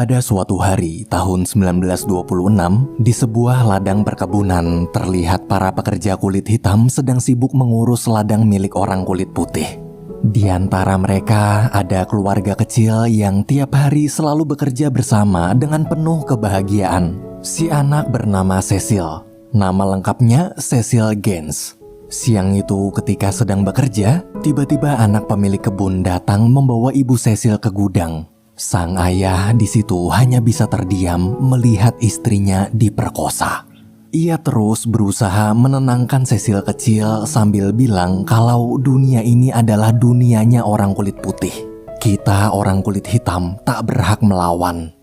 Pada suatu hari tahun 1926, di sebuah ladang perkebunan terlihat para pekerja kulit hitam sedang sibuk mengurus ladang milik orang kulit putih. Di antara mereka ada keluarga kecil yang tiap hari selalu bekerja bersama dengan penuh kebahagiaan. Si anak bernama Cecil, nama lengkapnya Cecil Gaines. Siang itu ketika sedang bekerja, tiba-tiba anak pemilik kebun datang membawa ibu Cecil ke gudang. Sang ayah di situ hanya bisa terdiam melihat istrinya diperkosa. Ia terus berusaha menenangkan Cecil kecil sambil bilang kalau dunia ini adalah dunianya orang kulit putih. Kita orang kulit hitam tak berhak melawan.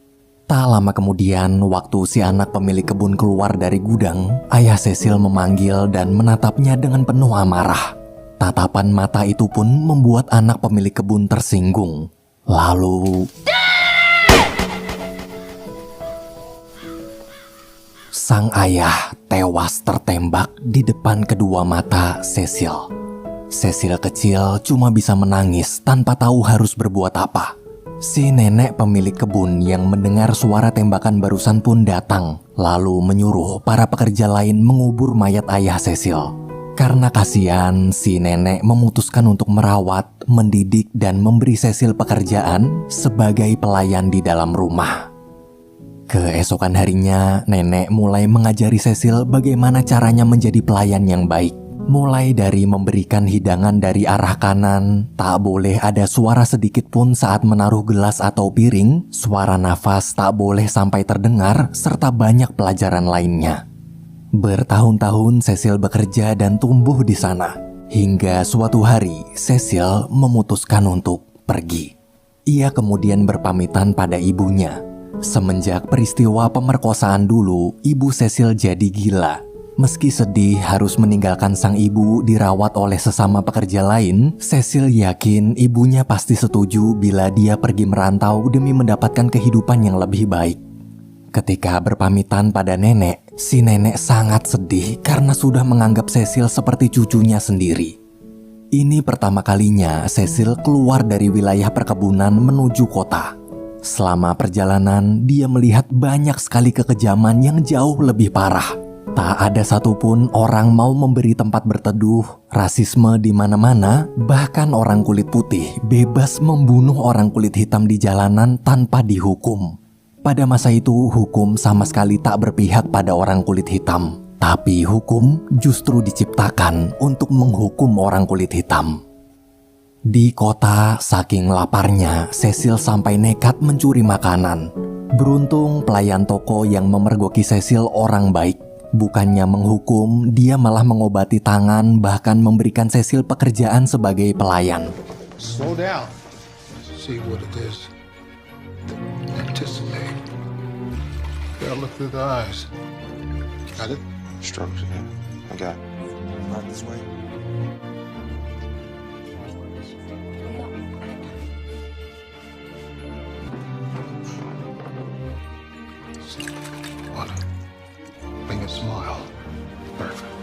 Tak lama kemudian, waktu si anak pemilik kebun keluar dari gudang, ayah Cecil memanggil dan menatapnya dengan penuh amarah. Tatapan mata itu pun membuat anak pemilik kebun tersinggung. Lalu sang ayah tewas tertembak di depan kedua mata Cecil. Cecil kecil cuma bisa menangis tanpa tahu harus berbuat apa. Si nenek pemilik kebun yang mendengar suara tembakan barusan pun datang, lalu menyuruh para pekerja lain mengubur mayat ayah Cecil. Karena kasihan, si nenek memutuskan untuk merawat, mendidik, dan memberi Cecil pekerjaan sebagai pelayan di dalam rumah. Keesokan harinya, nenek mulai mengajari Cecil bagaimana caranya menjadi pelayan yang baik. Mulai dari memberikan hidangan dari arah kanan, tak boleh ada suara sedikit pun saat menaruh gelas atau piring, suara nafas tak boleh sampai terdengar, serta banyak pelajaran lainnya. Bertahun-tahun Cecil bekerja dan tumbuh di sana. Hingga suatu hari, Cecil memutuskan untuk pergi. Ia kemudian berpamitan pada ibunya. Semenjak peristiwa pemerkosaan dulu, ibu Cecil jadi gila. Meski sedih harus meninggalkan sang ibu dirawat oleh sesama pekerja lain, Cecil yakin ibunya pasti setuju bila dia pergi merantau demi mendapatkan kehidupan yang lebih baik. Ketika berpamitan pada nenek, si nenek sangat sedih karena sudah menganggap Cecil seperti cucunya sendiri. Ini pertama kalinya Cecil keluar dari wilayah perkebunan menuju kota. Selama perjalanan, dia melihat banyak sekali kekejaman yang jauh lebih parah. Tak ada satupun orang mau memberi tempat berteduh, rasisme di mana-mana, bahkan orang kulit putih bebas membunuh orang kulit hitam di jalanan tanpa dihukum. Pada masa itu, hukum sama sekali tak berpihak pada orang kulit hitam. Tapi hukum justru diciptakan untuk menghukum orang kulit hitam. Di kota, saking laparnya, Cecil sampai nekat mencuri makanan. Beruntung pelayan toko yang memergoki Cecil orang baik. Bukannya menghukum, dia malah mengobati tangan, bahkan memberikan Cecil pekerjaan sebagai pelayan. Slow down. See what it is. Anticipate. Gotta look through the eyes. Got it? Strokes, yeah. I got it. Right this way. One. Bring a smile. Perfect.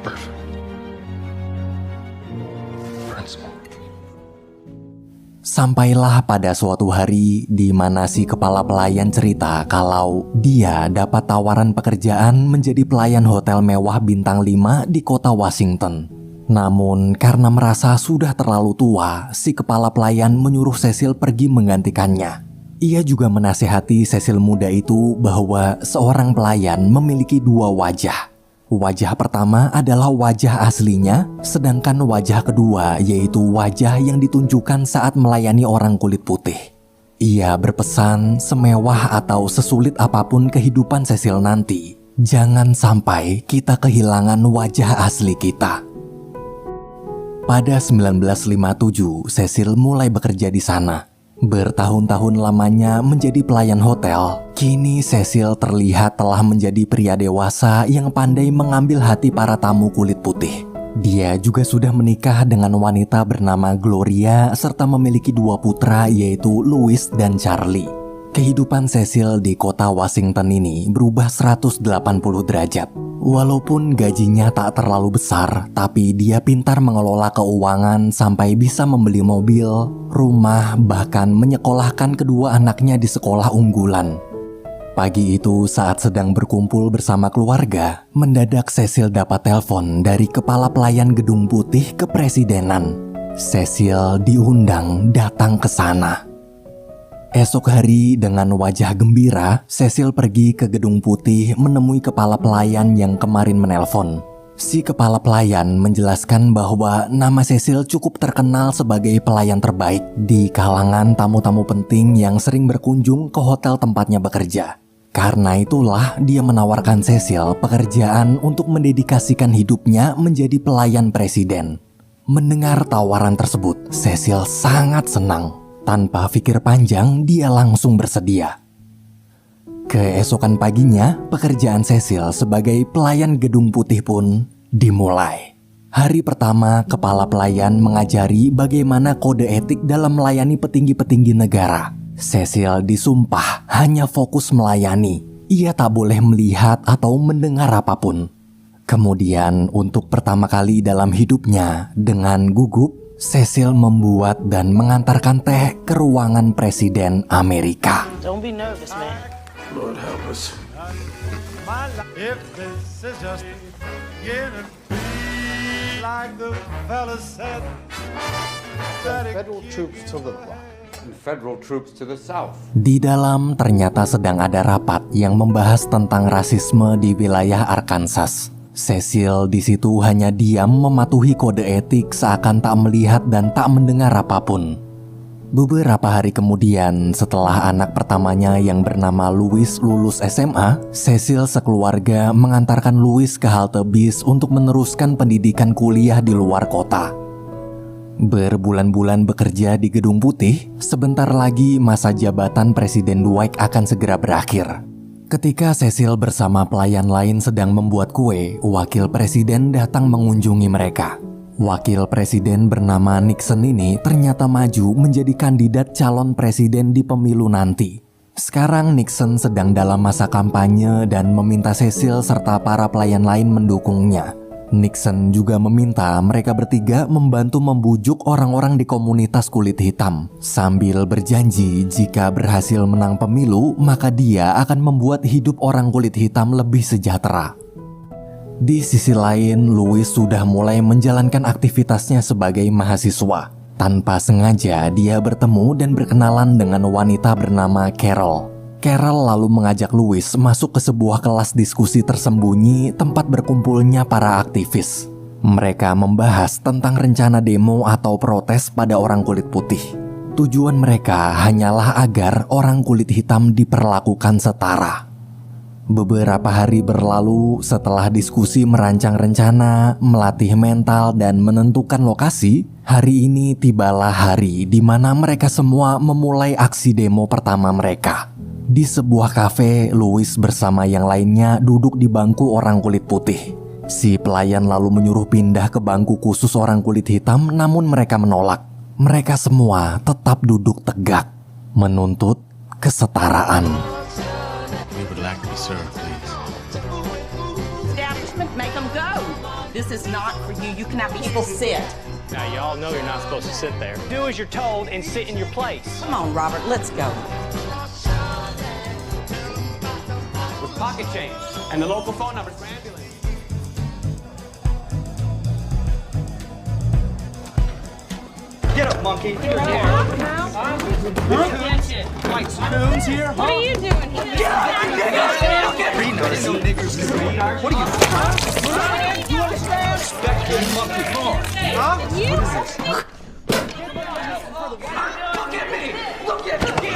Perfect. Principal. Sampailah pada suatu hari di mana si kepala pelayan cerita kalau dia dapat tawaran pekerjaan menjadi pelayan hotel mewah bintang 5 di kota Washington. Namun karena merasa sudah terlalu tua, si kepala pelayan menyuruh Cecil pergi menggantikannya. Ia juga menasihati Cecil muda itu bahwa seorang pelayan memiliki dua wajah. Wajah pertama adalah wajah aslinya, sedangkan wajah kedua yaitu wajah yang ditunjukkan saat melayani orang kulit putih. Ia berpesan semewah atau sesulit apapun kehidupan Cecil nanti, jangan sampai kita kehilangan wajah asli kita. Pada 1957, Cecil mulai bekerja di sana. Bertahun-tahun lamanya menjadi pelayan hotel, kini Cecil terlihat telah menjadi pria dewasa yang pandai mengambil hati para tamu kulit putih. Dia juga sudah menikah dengan wanita bernama Gloria serta memiliki dua putra yaitu Louis dan Charlie. Kehidupan Cecil di kota Washington ini berubah 180 derajat. Walaupun gajinya tak terlalu besar, tapi dia pintar mengelola keuangan sampai bisa membeli mobil, rumah, bahkan menyekolahkan kedua anaknya di sekolah unggulan. Pagi itu saat sedang berkumpul bersama keluarga, mendadak Cecil dapat telepon dari kepala pelayan Gedung Putih Kepresidenan. Cecil diundang datang ke sana. Esok hari dengan wajah gembira, Cecil pergi ke Gedung Putih menemui kepala pelayan yang kemarin menelpon. Si kepala pelayan menjelaskan bahwa nama Cecil cukup terkenal sebagai pelayan terbaik di kalangan tamu-tamu penting yang sering berkunjung ke hotel tempatnya bekerja. Karena itulah dia menawarkan Cecil pekerjaan untuk mendedikasikan hidupnya menjadi pelayan presiden. Mendengar tawaran tersebut, Cecil sangat senang. Tanpa pikir panjang, dia langsung bersedia. Keesokan paginya, pekerjaan Cecil sebagai pelayan Gedung Putih pun dimulai. Hari pertama, kepala pelayan mengajari bagaimana kode etik dalam melayani petinggi-petinggi negara. Cecil disumpah hanya fokus melayani. Ia tak boleh melihat atau mendengar apapun. Kemudian, untuk pertama kali dalam hidupnya, dengan gugup, Cecil membuat dan mengantarkan teh ke ruangan Presiden Amerika. Don't be nervous, man. Lord help us. If this is just beginning, like the fella said, that it Federal troops to Little Rock. And federal troops to the south. Di dalam ternyata sedang ada rapat yang membahas tentang rasisme di wilayah Arkansas. Cecil di situ hanya diam mematuhi kode etik seakan tak melihat dan tak mendengar apapun. Beberapa hari kemudian, setelah anak pertamanya yang bernama Louis lulus SMA, Cecil sekeluarga mengantarkan Louis ke halte bis untuk meneruskan pendidikan kuliah di luar kota. Berbulan-bulan bekerja di Gedung Putih, sebentar lagi masa jabatan Presiden Dwight akan segera berakhir. Ketika Cecil bersama pelayan lain sedang membuat kue, wakil presiden datang mengunjungi mereka. Wakil presiden bernama Nixon ini ternyata maju menjadi kandidat calon presiden di pemilu nanti. Sekarang Nixon sedang dalam masa kampanye dan meminta Cecil serta para pelayan lain mendukungnya. Nixon juga meminta mereka bertiga membantu membujuk orang-orang di komunitas kulit hitam, sambil berjanji jika berhasil menang pemilu, maka dia akan membuat hidup orang kulit hitam lebih sejahtera. Di sisi lain, Louis sudah mulai menjalankan aktivitasnya sebagai mahasiswa. Tanpa sengaja, dia bertemu dan berkenalan dengan wanita bernama Carol. Carol lalu mengajak Louis masuk ke sebuah kelas diskusi tersembunyi tempat berkumpulnya para aktivis. Mereka membahas tentang rencana demo atau protes pada orang kulit putih. Tujuan mereka hanyalah agar orang kulit hitam diperlakukan setara. Beberapa hari berlalu setelah diskusi merancang rencana, melatih mental, dan menentukan lokasi. Hari ini tibalah hari di mana mereka semua memulai aksi demo pertama mereka. Di sebuah kafe, Louis bersama yang lainnya duduk di bangku orang kulit putih. Si pelayan lalu menyuruh pindah ke bangku khusus orang kulit hitam, namun mereka menolak. Mereka semua tetap duduk tegak, menuntut kesetaraan. We would like to be served, please. Establishment, make them go. This is not for you. You cannot people sit. Now, y'all know you're not supposed to sit there. Do as you're told and sit in your place. Come on, Robert, let's go. With pocket change and the local phone numbers for ambulance. Get up, monkey. You're here. Attention. Like spoons here? What are you doing here? Get out! Get reading. I didn't know niggers could read. What are you? You understand? Respect your monkey car. Huh? You? Look at me! Look at me!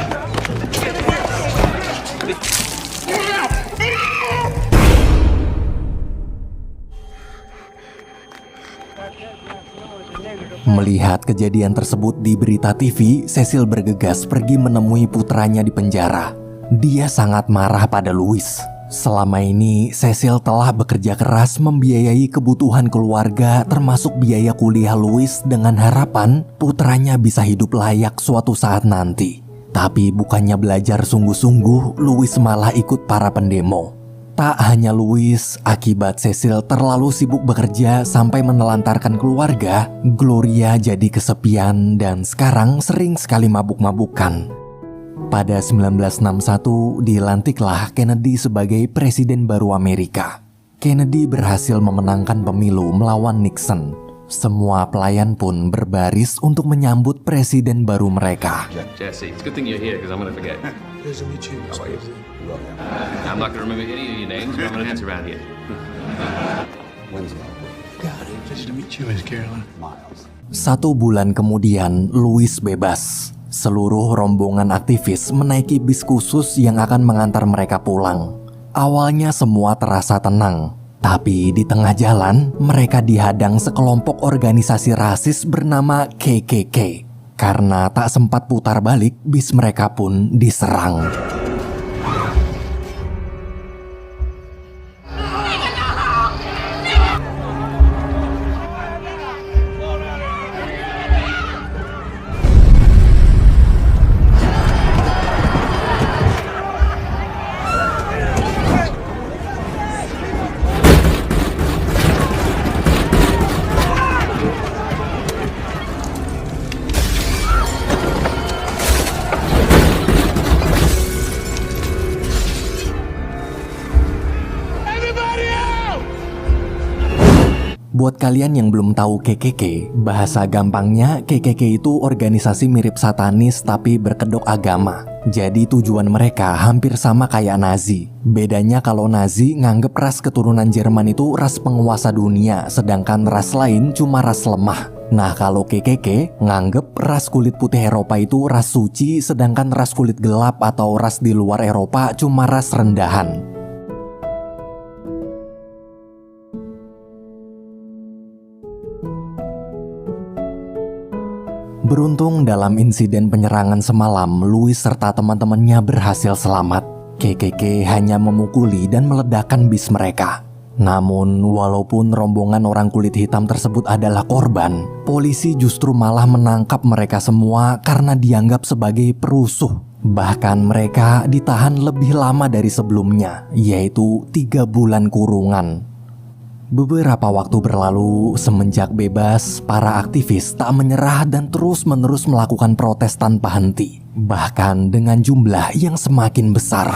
Melihat kejadian tersebut di berita TV, Cecil bergegas pergi menemui putranya di penjara. Dia sangat marah pada Louis. Selama ini, Cecil telah bekerja keras membiayai kebutuhan keluarga termasuk biaya kuliah Louis dengan harapan putranya bisa hidup layak suatu saat nanti. Tapi bukannya belajar sungguh-sungguh, Louis malah ikut para pendemo. Tak hanya Louis, akibat Cecil terlalu sibuk bekerja sampai menelantarkan keluarga, Gloria jadi kesepian dan sekarang sering sekali mabuk-mabukan. Pada 1961, dilantiklah Kennedy sebagai presiden baru Amerika. Kennedy berhasil memenangkan pemilu melawan Nixon. Semua pelayan pun berbaris untuk menyambut presiden baru mereka. Jesse, it's a good thing you're here because I'm going to forget. Pleasure to meet you, Mr. President. I'm not going to remember any of your names, but I'm going to dance around here. Wednesday. Got it. Pleasure to meet you, Miss Carolyn. Miles. 1 bulan kemudian, Louis bebas. Seluruh rombongan aktivis menaiki bis khusus yang akan mengantar mereka pulang. Awalnya semua terasa tenang. Tapi di tengah jalan, mereka dihadang sekelompok organisasi rasis bernama KKK. Karena tak sempat putar balik, bis mereka pun diserang. Buat kalian yang belum tahu KKK, bahasa gampangnya KKK itu organisasi mirip satanis tapi berkedok agama. Jadi tujuan mereka hampir sama kayak Nazi. Bedanya kalau Nazi nganggep ras keturunan Jerman itu ras penguasa dunia, sedangkan ras lain cuma ras lemah. Nah kalau KKK nganggep ras kulit putih Eropa itu ras suci, sedangkan ras kulit gelap atau ras di luar Eropa cuma ras rendahan. Beruntung dalam insiden penyerangan semalam, Louis serta teman-temannya berhasil selamat. KKK hanya memukuli dan meledakkan bis mereka. Namun, walaupun rombongan orang kulit hitam tersebut adalah korban, polisi justru malah menangkap mereka semua karena dianggap sebagai perusuh. Bahkan mereka ditahan lebih lama dari sebelumnya, yaitu 3 bulan kurungan. Beberapa waktu berlalu, semenjak bebas, para aktivis tak menyerah dan terus-menerus melakukan protes tanpa henti, bahkan dengan jumlah yang semakin besar.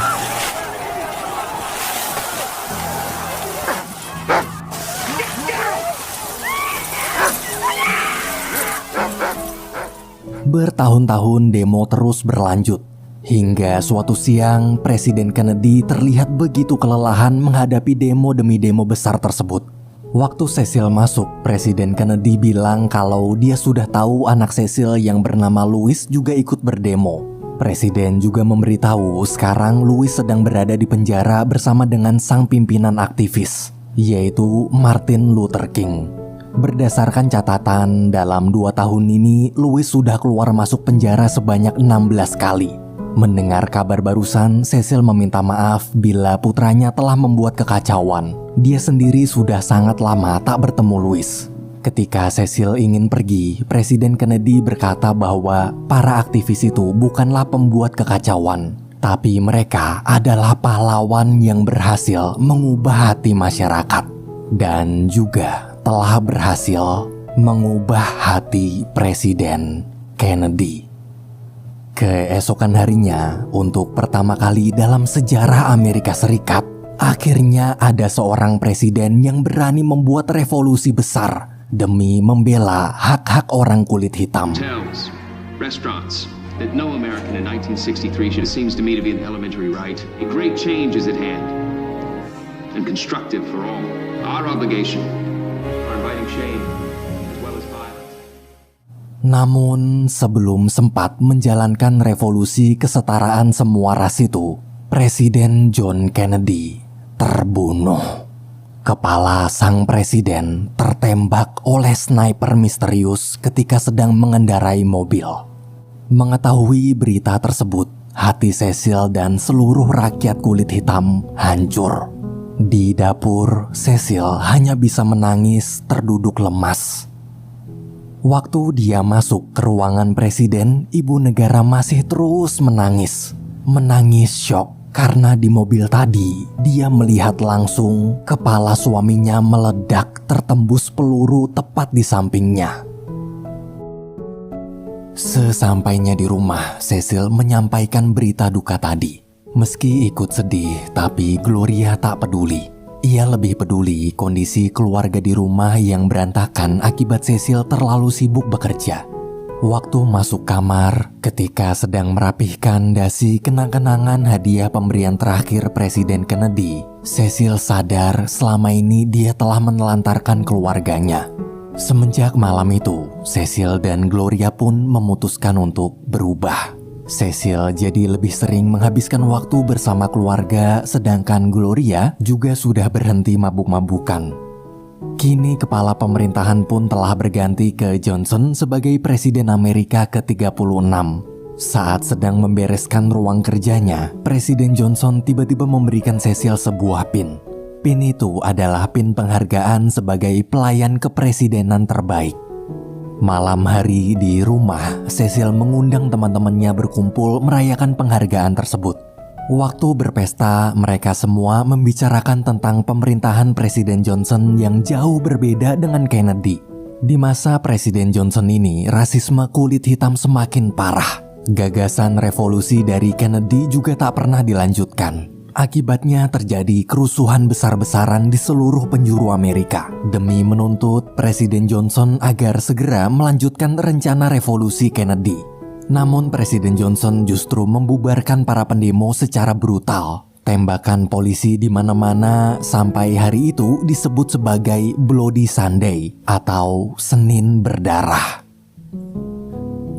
Bertahun-tahun demo terus berlanjut. Hingga suatu siang, Presiden Kennedy terlihat begitu kelelahan menghadapi demo demi demo besar tersebut. Waktu Cecil masuk, Presiden Kennedy bilang kalau dia sudah tahu anak Cecil yang bernama Louis juga ikut berdemo. Presiden juga memberitahu sekarang Louis sedang berada di penjara bersama dengan sang pimpinan aktivis, yaitu Martin Luther King. Berdasarkan catatan, dalam 2 tahun ini Louis sudah keluar masuk penjara sebanyak 16 kali. Mendengar kabar barusan, Cecil meminta maaf bila putranya telah membuat kekacauan. Dia sendiri sudah sangat lama tak bertemu Louis. Ketika Cecil ingin pergi, Presiden Kennedy berkata bahwa para aktivis itu bukanlah pembuat kekacauan, tapi mereka adalah pahlawan yang berhasil mengubah hati masyarakat dan juga telah berhasil mengubah hati Presiden Kennedy. Keesokan harinya, untuk pertama kali dalam sejarah Amerika Serikat, akhirnya ada seorang presiden yang berani membuat revolusi besar demi membela hak-hak orang kulit hitam. Hotels, restaurants, that no American in 1963 seems to me to be an elementary right. A great change is at hand, and constructive for all. Our obligation, our inviting shame, as well as violence. Namun, sebelum sempat menjalankan revolusi kesetaraan semua ras itu, Presiden John Kennedy terbunuh. Kepala sang presiden tertembak oleh sniper misterius ketika sedang mengendarai mobil. Mengetahui berita tersebut, hati Cecil dan seluruh rakyat kulit hitam hancur. Di dapur, Cecil hanya bisa menangis terduduk lemas. Waktu dia masuk ke ruangan presiden, ibu negara masih terus menangis. Menangis syok karena di mobil tadi dia melihat langsung kepala suaminya meledak tertembus peluru tepat di sampingnya. Sesampainya di rumah, Cecil menyampaikan berita duka tadi. Meski ikut sedih, tapi Gloria tak peduli. Ia lebih peduli kondisi keluarga di rumah yang berantakan akibat Cecil terlalu sibuk bekerja. Waktu masuk kamar, ketika sedang merapihkan dasi kenang-kenangan hadiah pemberian terakhir Presiden Kennedy, Cecil sadar selama ini dia telah menelantarkan keluarganya. Semenjak malam itu, Cecil dan Gloria pun memutuskan untuk berubah. Cecil jadi lebih sering menghabiskan waktu bersama keluarga, sedangkan Gloria juga sudah berhenti mabuk-mabukan. Kini kepala pemerintahan pun telah berganti ke Johnson sebagai Presiden Amerika ke-36. Saat sedang membereskan ruang kerjanya, Presiden Johnson tiba-tiba memberikan Cecil sebuah pin. Pin itu adalah pin penghargaan sebagai pelayan kepresidenan terbaik. Malam hari di rumah, Cecil mengundang teman-temannya berkumpul merayakan penghargaan tersebut. Waktu berpesta, mereka semua membicarakan tentang pemerintahan Presiden Johnson yang jauh berbeda dengan Kennedy. Di masa Presiden Johnson ini, rasisme kulit hitam semakin parah. Gagasan revolusi dari Kennedy juga tak pernah dilanjutkan. Akibatnya terjadi kerusuhan besar-besaran di seluruh penjuru Amerika demi menuntut Presiden Johnson agar segera melanjutkan rencana revolusi Kennedy. Namun Presiden Johnson justru membubarkan para pendemo secara brutal. Tembakan polisi di mana-mana sampai hari itu disebut sebagai Bloody Sunday atau Senin Berdarah.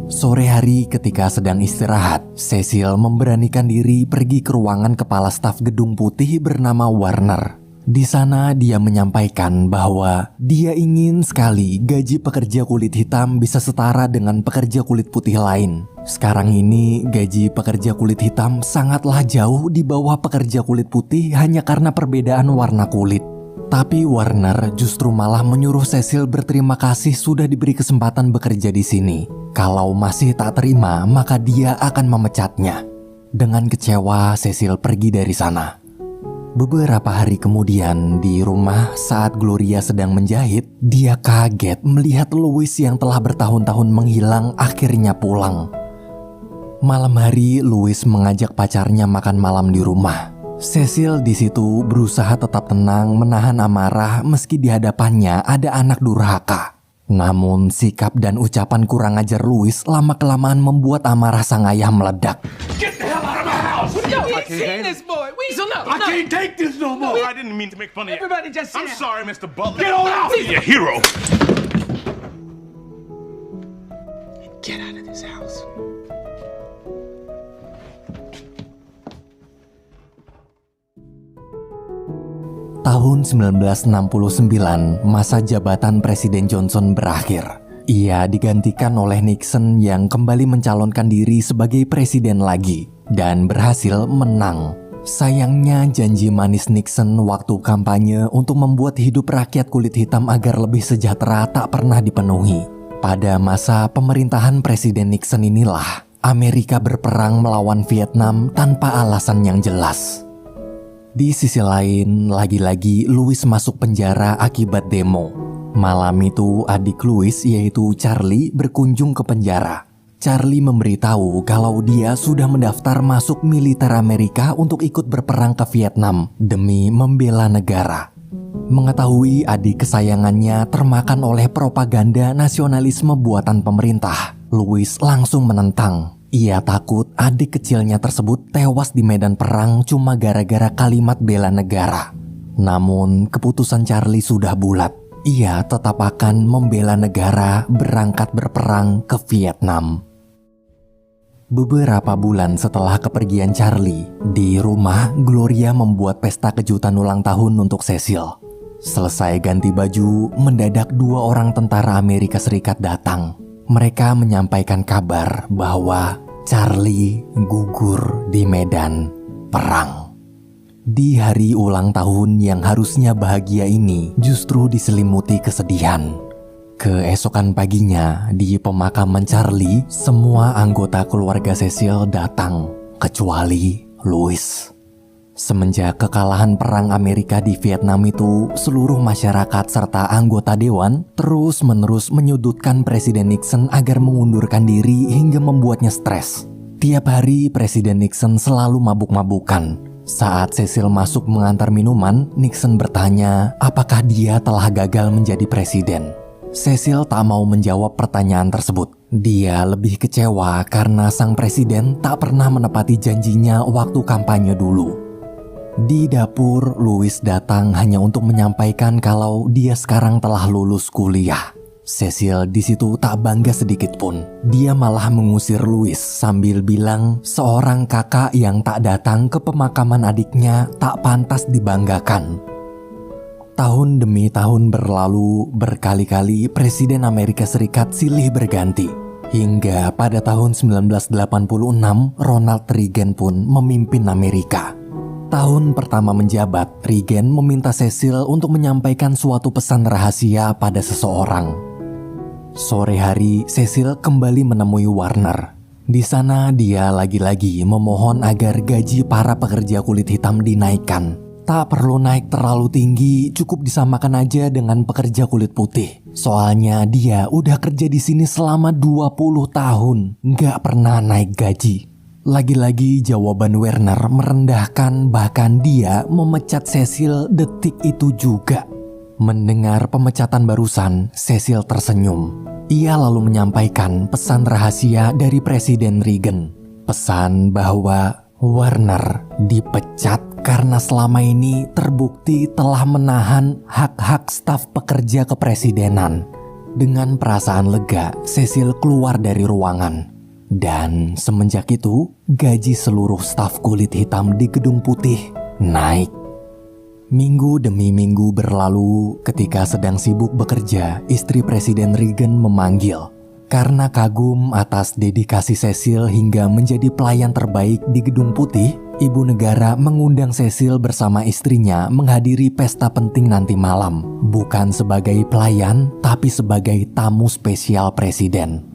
Sore hari ketika sedang istirahat, Cecil memberanikan diri pergi ke ruangan kepala staf Gedung Putih bernama Warner. Di sana dia menyampaikan bahwa dia ingin sekali gaji pekerja kulit hitam bisa setara dengan pekerja kulit putih lain. Sekarang ini gaji pekerja kulit hitam sangatlah jauh di bawah pekerja kulit putih hanya karena perbedaan warna kulit. Tapi Warner justru malah menyuruh Cecil berterima kasih sudah diberi kesempatan bekerja di sini. Kalau masih tak terima, maka dia akan memecatnya. Dengan kecewa, Cecil pergi dari sana. Beberapa hari kemudian di rumah saat Gloria sedang menjahit, dia kaget melihat Louis yang telah bertahun-tahun menghilang akhirnya pulang. Malam hari, Louis mengajak pacarnya makan malam di rumah. Cecil di situ berusaha tetap tenang menahan amarah meski di hadapannya ada anak durhaka. Namun sikap dan ucapan kurang ajar Louis lama-kelamaan membuat amarah sang ayah meledak. Get the hell out of my house! I can't this boy. I can't take this no more. I didn't mean to make fun of you. Everybody just sit down. Sorry, Mr. Butler. Get on out! You're a hero. Get out of this house. Tahun 1969, masa jabatan Presiden Johnson berakhir. Ia digantikan oleh Nixon yang kembali mencalonkan diri sebagai presiden lagi dan berhasil menang. Sayangnya janji manis Nixon waktu kampanye untuk membuat hidup rakyat kulit hitam agar lebih sejahtera tak pernah dipenuhi. Pada masa pemerintahan Presiden Nixon inilah Amerika berperang melawan Vietnam tanpa alasan yang jelas. Di sisi lain, lagi-lagi Louis masuk penjara akibat demo. Malam itu adik Louis yaitu Charlie berkunjung ke penjara. Charlie memberitahu kalau dia sudah mendaftar masuk militer Amerika untuk ikut berperang ke Vietnam demi membela negara. Mengetahui adik kesayangannya termakan oleh propaganda nasionalisme buatan pemerintah, Louis langsung menentang. Ia takut adik kecilnya tersebut tewas di medan perang cuma gara-gara kalimat bela negara. Namun keputusan Charlie sudah bulat. Ia tetap akan membela negara berangkat berperang ke Vietnam. Beberapa bulan setelah kepergian Charlie, di rumah Gloria membuat pesta kejutan ulang tahun untuk Cecil. Selesai ganti baju, mendadak 2 orang tentara Amerika Serikat datang. Mereka menyampaikan kabar bahwa Charlie gugur di medan perang. Di hari ulang tahun yang harusnya bahagia ini justru diselimuti kesedihan. Keesokan paginya, di pemakaman Charlie, semua anggota keluarga Cecil datang, kecuali Louis. Semenjak kekalahan perang Amerika di Vietnam itu, seluruh masyarakat serta anggota dewan terus-menerus menyudutkan Presiden Nixon agar mengundurkan diri hingga membuatnya stres. Tiap hari Presiden Nixon selalu mabuk-mabukan. Saat Cecil masuk mengantar minuman, Nixon bertanya apakah dia telah gagal menjadi presiden. Cecil tak mau menjawab pertanyaan tersebut. Dia lebih kecewa karena sang presiden tak pernah menepati janjinya waktu kampanye dulu. Di dapur, Louis datang hanya untuk menyampaikan kalau dia sekarang telah lulus kuliah. Cecil di situ tak bangga sedikit pun. Dia malah mengusir Louis sambil bilang seorang kakak yang tak datang ke pemakaman adiknya tak pantas dibanggakan. Tahun demi tahun berlalu, berkali-kali Presiden Amerika Serikat silih berganti. Hingga pada tahun 1986, Ronald Reagan pun memimpin Amerika. Tahun pertama menjabat, Reagan meminta Cecil untuk menyampaikan suatu pesan rahasia pada seseorang. Sore hari, Cecil kembali menemui Warner. Di sana dia lagi-lagi memohon agar gaji para pekerja kulit hitam dinaikkan. Tak perlu naik terlalu tinggi, cukup disamakan aja dengan pekerja kulit putih. Soalnya dia udah kerja di sini selama 20 tahun, nggak pernah naik gaji. Lagi-lagi jawaban Warner merendahkan, bahkan dia memecat Cecil detik itu juga. Mendengar pemecatan barusan, Cecil tersenyum. Ia lalu menyampaikan pesan rahasia dari Presiden Reagan. Pesan bahwa Warner dipecat karena selama ini terbukti telah menahan hak-hak staf pekerja kepresidenan. Dengan perasaan lega, Cecil keluar dari ruangan. Dan semenjak itu, gaji seluruh staf kulit hitam di Gedung Putih naik. Minggu demi minggu berlalu, ketika sedang sibuk bekerja, istri Presiden Reagan memanggil. Karena kagum atas dedikasi Cecil hingga menjadi pelayan terbaik di Gedung Putih, Ibu Negara mengundang Cecil bersama istrinya menghadiri pesta penting nanti malam. Bukan sebagai pelayan, tapi sebagai tamu spesial Presiden.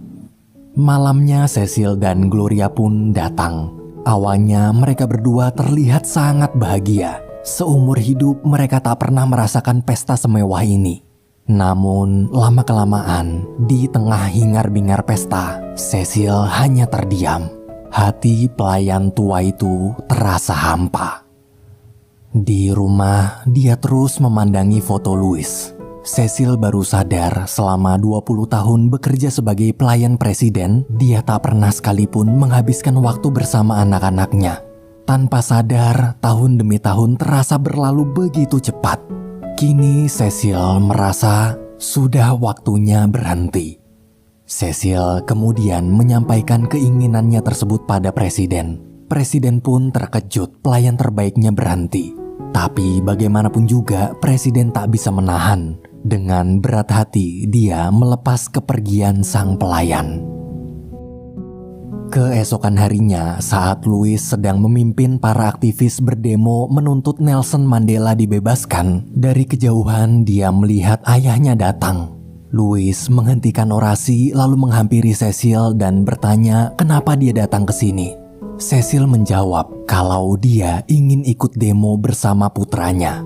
Malamnya Cecil dan Gloria pun datang. Awalnya mereka berdua terlihat sangat bahagia. Seumur hidup mereka tak pernah merasakan pesta semewah ini. Namun lama-kelamaan, di tengah hingar-bingar pesta, Cecil hanya terdiam. Hati pelayan tua itu terasa hampa. Di rumah, dia terus memandangi foto Louis. Cecil baru sadar selama 20 tahun bekerja sebagai pelayan presiden, dia tak pernah sekalipun menghabiskan waktu bersama anak-anaknya. Tanpa sadar, tahun demi tahun terasa berlalu begitu cepat. Kini Cecil merasa sudah waktunya berhenti. Cecil kemudian menyampaikan keinginannya tersebut pada presiden. Presiden pun terkejut pelayan terbaiknya berhenti. Tapi bagaimanapun juga presiden tak bisa menahan. Dengan berat hati dia melepas kepergian sang pelayan. Keesokan harinya, saat Louis sedang memimpin para aktivis berdemo menuntut Nelson Mandela dibebaskan, dari kejauhan dia melihat ayahnya datang. Louis menghentikan orasi lalu menghampiri Cecil dan bertanya kenapa dia datang ke sini. Cecil menjawab kalau dia ingin ikut demo bersama putranya.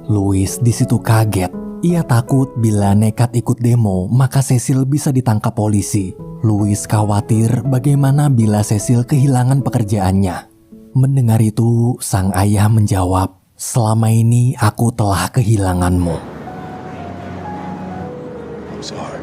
Louis di situ kaget. Ia takut bila nekat ikut demo, maka Cecil bisa ditangkap polisi. Louis khawatir bagaimana bila Cecil kehilangan pekerjaannya. Mendengar itu, sang ayah menjawab, "Selama ini aku telah kehilanganmu." I'm sorry.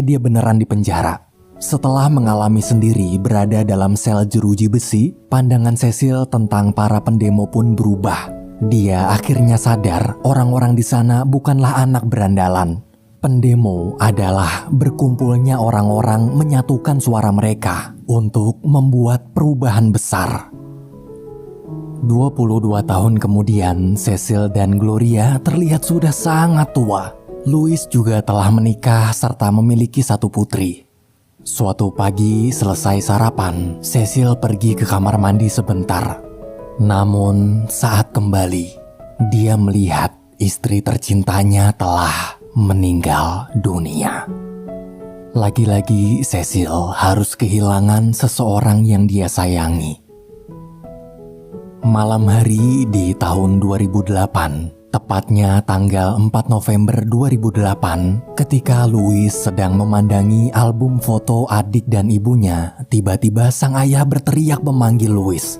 Dia beneran di penjara. Setelah mengalami sendiri berada dalam sel jeruji besi, pandangan Cecil tentang para pendemo pun berubah. Dia akhirnya sadar orang-orang di sana bukanlah anak berandalan. Pendemo adalah berkumpulnya orang-orang menyatukan suara mereka untuk membuat perubahan besar. 22 tahun kemudian, Cecil dan Gloria terlihat sudah sangat tua. Louis juga telah menikah serta memiliki satu putri. Suatu pagi selesai sarapan, Cecil pergi ke kamar mandi sebentar. Namun saat kembali, dia melihat istri tercintanya telah meninggal dunia. Lagi-lagi Cecil harus kehilangan seseorang yang dia sayangi. Malam hari di tahun 2008, tepatnya tanggal 4 November 2008, ketika Louis sedang memandangi album foto adik dan ibunya, tiba-tiba sang ayah berteriak memanggil Louis.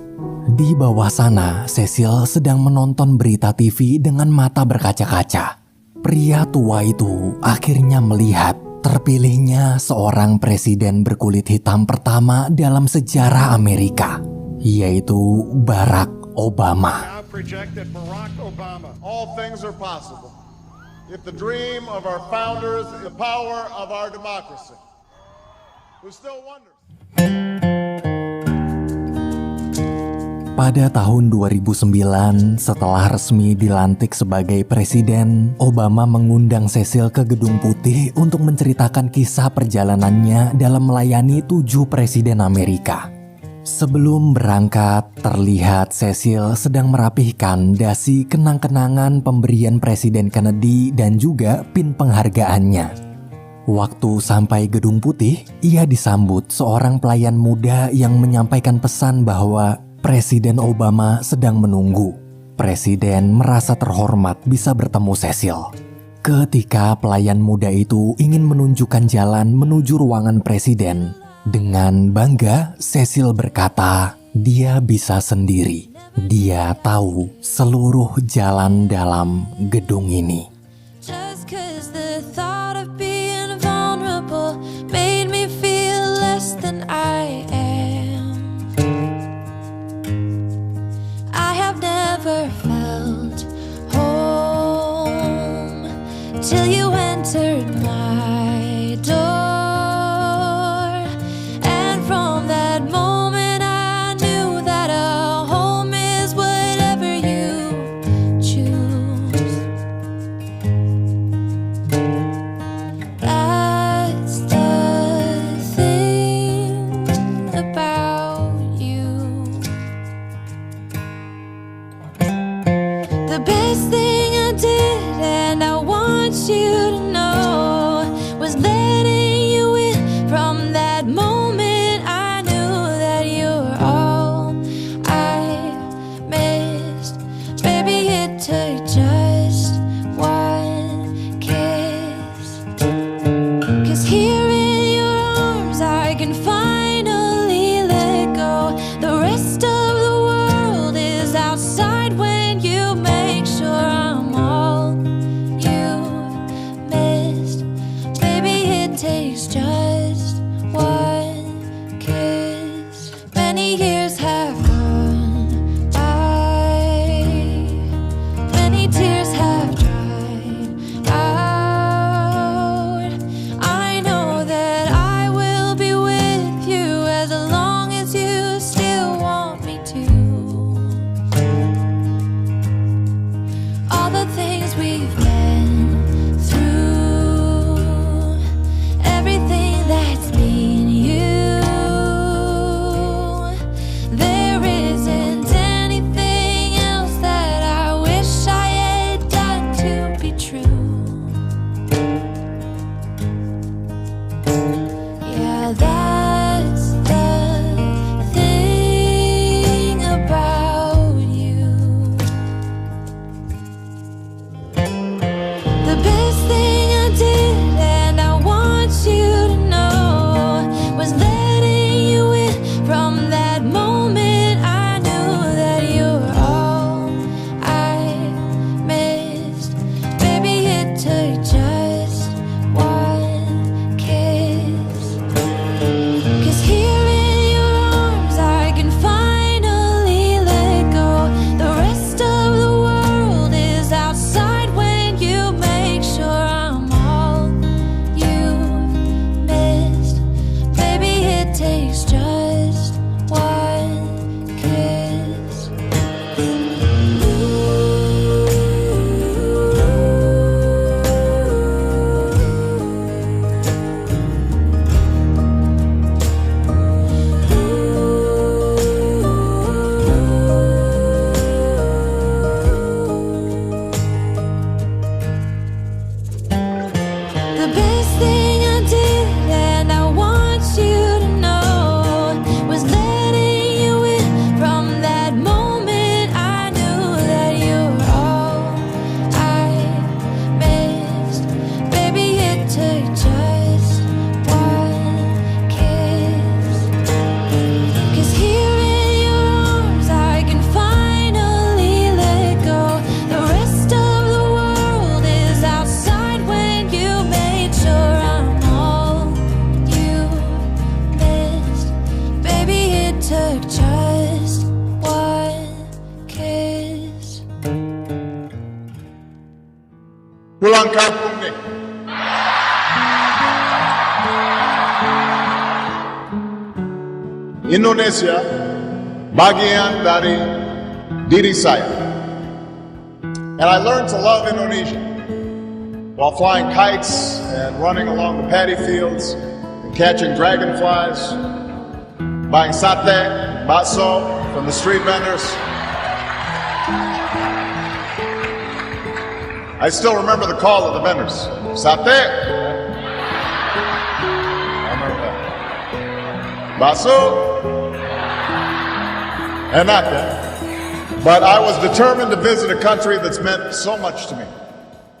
Di bawah sana, Cecil sedang menonton berita TV dengan mata berkaca-kaca. Pria tua itu akhirnya melihat terpilihnya seorang presiden berkulit hitam pertama dalam sejarah Amerika, yaitu Barack Obama. I project that Barack Obama, all things are possible if the dream of our founders, the power of our democracy. Who still wonders? Pada tahun 2009, setelah resmi dilantik sebagai presiden, Obama mengundang Cecil ke Gedung Putih untuk menceritakan kisah perjalanannya dalam melayani 7 presiden Amerika. Sebelum berangkat, terlihat Cecil sedang merapihkan dasi kenang-kenangan pemberian Presiden Kennedy dan juga pin penghargaannya. Waktu sampai Gedung Putih, ia disambut seorang pelayan muda yang menyampaikan pesan bahwa Presiden Obama sedang menunggu. Presiden merasa terhormat bisa bertemu Cecil. Ketika pelayan muda itu ingin menunjukkan jalan menuju ruangan presiden, dengan bangga Cecil berkata, dia bisa sendiri. Dia tahu seluruh jalan dalam gedung ini. Just 'cause the thought of being vulnerable made me feel less than I am. I have never felt home till you entered my door. And from that moment I knew that a home is whatever you choose. That's the thing about you. The best thing I did, and I want you to know, was letting you in. From that moment I knew that you were all I missed. Baby, it took just one kiss. 'Cause here in your arms I can finally let go. The rest of the world is outside when you make sure I'm all you missed. pulang kampung nih. Indonesia bagian dari diri saya. And I learned to love Indonesia while flying kites and running along the paddy fields and catching dragonflies, buying sate, bakso from the street vendors. I still remember the call of the vendors. Sate! I remember that. Bakso! Enak, eh? But I was determined to visit a country that's meant so much to me.